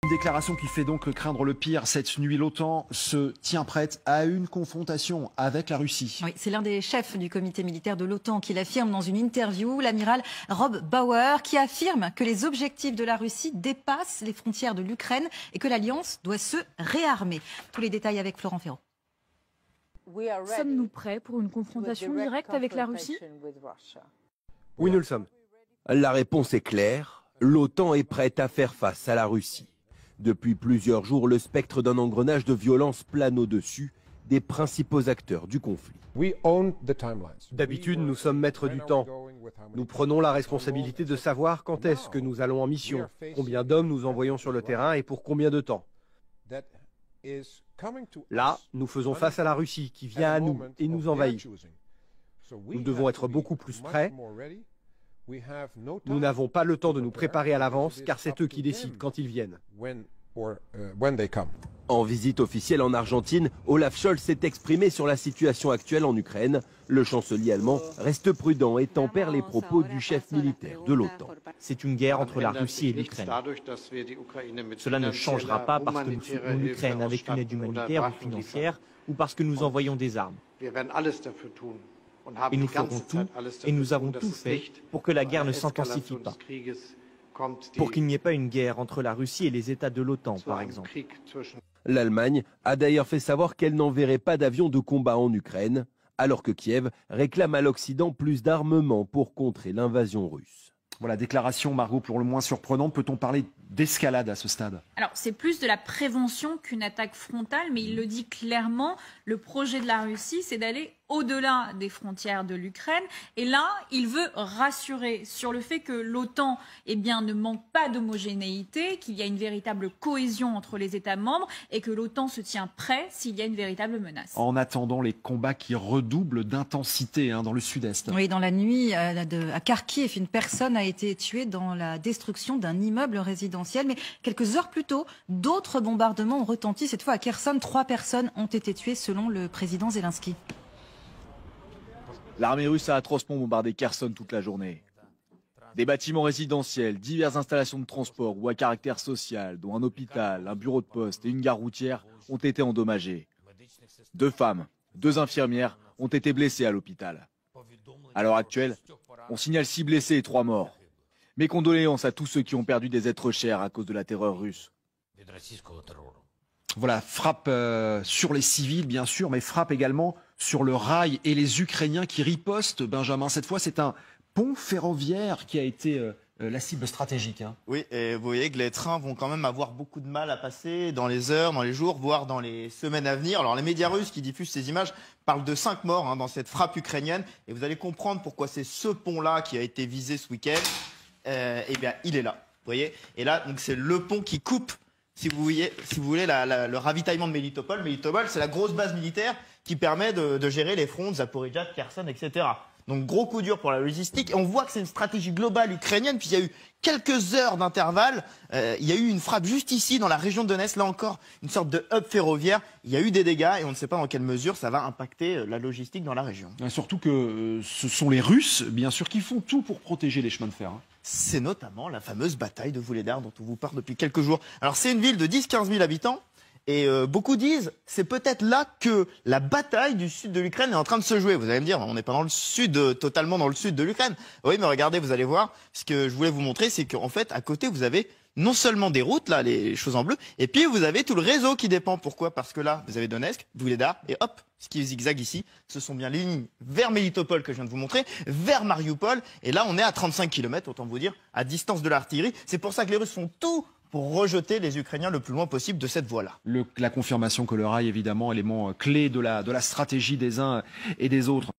Déclaration qui fait donc craindre le pire. Cette nuit, l'OTAN se tient prête à une confrontation avec la Russie. Oui, c'est l'un des chefs du comité militaire de l'OTAN qui l'affirme dans une interview, l'amiral Rob Bauer, qui affirme que les objectifs de la Russie dépassent les frontières de l'Ukraine et que l'Alliance doit se réarmer. Tous les détails avec Florent Ferraud. Sommes-nous prêts pour une confrontation directe avec la Russie? Oui, nous le sommes. La réponse est claire. L'OTAN est prête à faire face à la Russie. Depuis plusieurs jours, le spectre d'un engrenage de violence plane au-dessus des principaux acteurs du conflit. D'habitude, nous sommes maîtres du temps. Nous prenons la responsabilité de savoir quand est-ce que nous allons en mission, combien d'hommes nous envoyons sur le terrain et pour combien de temps. Là, nous faisons face à la Russie qui vient à nous et nous envahit. Nous devons être beaucoup plus prêts. Nous n'avons pas le temps de nous préparer à l'avance car c'est eux qui décident quand ils viennent. En visite officielle en Argentine, Olaf Scholz s'est exprimé sur la situation actuelle en Ukraine. Le chancelier allemand reste prudent et tempère les propos du chef militaire de l'OTAN. C'est une guerre entre la Russie et l'Ukraine. Cela ne changera pas parce que nous soutenons l'Ukraine avec une aide humanitaire ou financière ou parce que nous envoyons des armes. Et nous ferons tout, et nous avons tout fait pour que la guerre ne s'intensifie pas. Pour qu'il n'y ait pas une guerre entre la Russie et les États de l'OTAN, par exemple. L'Allemagne a d'ailleurs fait savoir qu'elle n'enverrait pas d'avions de combat en Ukraine, alors que Kiev réclame à l'Occident plus d'armement pour contrer l'invasion russe. Voilà, déclaration, Margot, pour le moins surprenante. Peut-on parler d'escalade à ce stade? Alors, c'est plus de la prévention qu'une attaque frontale, mais il le dit clairement, le projet de la Russie, c'est d'aller au-delà des frontières de l'Ukraine. Et là, il veut rassurer sur le fait que l'OTAN ne manque pas d'homogénéité, qu'il y a une véritable cohésion entre les États membres et que l'OTAN se tient prêt s'il y a une véritable menace. En attendant les combats qui redoublent d'intensité dans le sud-est. Oui, dans la nuit à Kharkiv, une personne a été tuée dans la destruction d'un immeuble résidentiel. Mais quelques heures plus tôt, d'autres bombardements ont retenti. Cette fois à Kherson, 3 personnes ont été tuées selon le président Zelensky. L'armée russe a atrocement bombardé Kherson toute la journée. Des bâtiments résidentiels, diverses installations de transport ou à caractère social, dont un hôpital, un bureau de poste et une gare routière, ont été endommagés. 2 femmes, 2 infirmières ont été blessées à l'hôpital. À l'heure actuelle, on signale 6 blessés et 3 morts. Mes condoléances à tous ceux qui ont perdu des êtres chers à cause de la terreur russe. Voilà, frappe sur les civils, bien sûr, mais frappe également sur le rail et les Ukrainiens qui ripostent. Benjamin, cette fois, c'est un pont ferroviaire qui a été la cible stratégique. Oui, et vous voyez que les trains vont quand même avoir beaucoup de mal à passer dans les heures, dans les jours, voire dans les semaines à venir. Alors les médias russes qui diffusent ces images parlent de 5 morts dans cette frappe ukrainienne. Et vous allez comprendre pourquoi c'est ce pont-là qui a été visé ce week-end. Eh bien, il est là, vous voyez. Et là, donc c'est le pont qui coupe, si vous voulez, le ravitaillement de Melitopol. Melitopol, c'est la grosse base militaire qui permet de gérer les fronts de Zaporijia, Kherson, etc. Donc gros coup dur pour la logistique. Et on voit que c'est une stratégie globale ukrainienne. Puis il y a eu quelques heures d'intervalle. Il y a eu une frappe juste ici, dans la région de Donetsk. Là encore, une sorte de hub ferroviaire. Il y a eu des dégâts et on ne sait pas dans quelle mesure ça va impacter la logistique dans la région. Surtout que ce sont les Russes, bien sûr, qui font tout pour protéger les chemins de fer. C'est notamment la fameuse bataille de Vuhledar dont on vous parle depuis quelques jours. Alors c'est une ville de 10-15 000 habitants. Et beaucoup disent, c'est peut-être là que la bataille du sud de l'Ukraine est en train de se jouer. Vous allez me dire, on n'est pas dans le sud, totalement dans le sud de l'Ukraine. Oui, mais regardez, vous allez voir, ce que je voulais vous montrer, c'est qu'en fait, à côté, vous avez non seulement des routes, là, les choses en bleu, et puis vous avez tout le réseau qui dépend. Pourquoi? Parce que là, vous avez Donetsk, Vuhledar, et hop, ce qui est zigzag ici, ce sont bien les lignes vers Melitopol que je viens de vous montrer, vers Mariupol, et là, on est à 35 km, autant vous dire, à distance de l'artillerie. C'est pour ça que les Russes font tout pour rejeter les Ukrainiens le plus loin possible de cette voie-là. La confirmation que le rail, évidemment, élément clé de la stratégie des uns et des autres.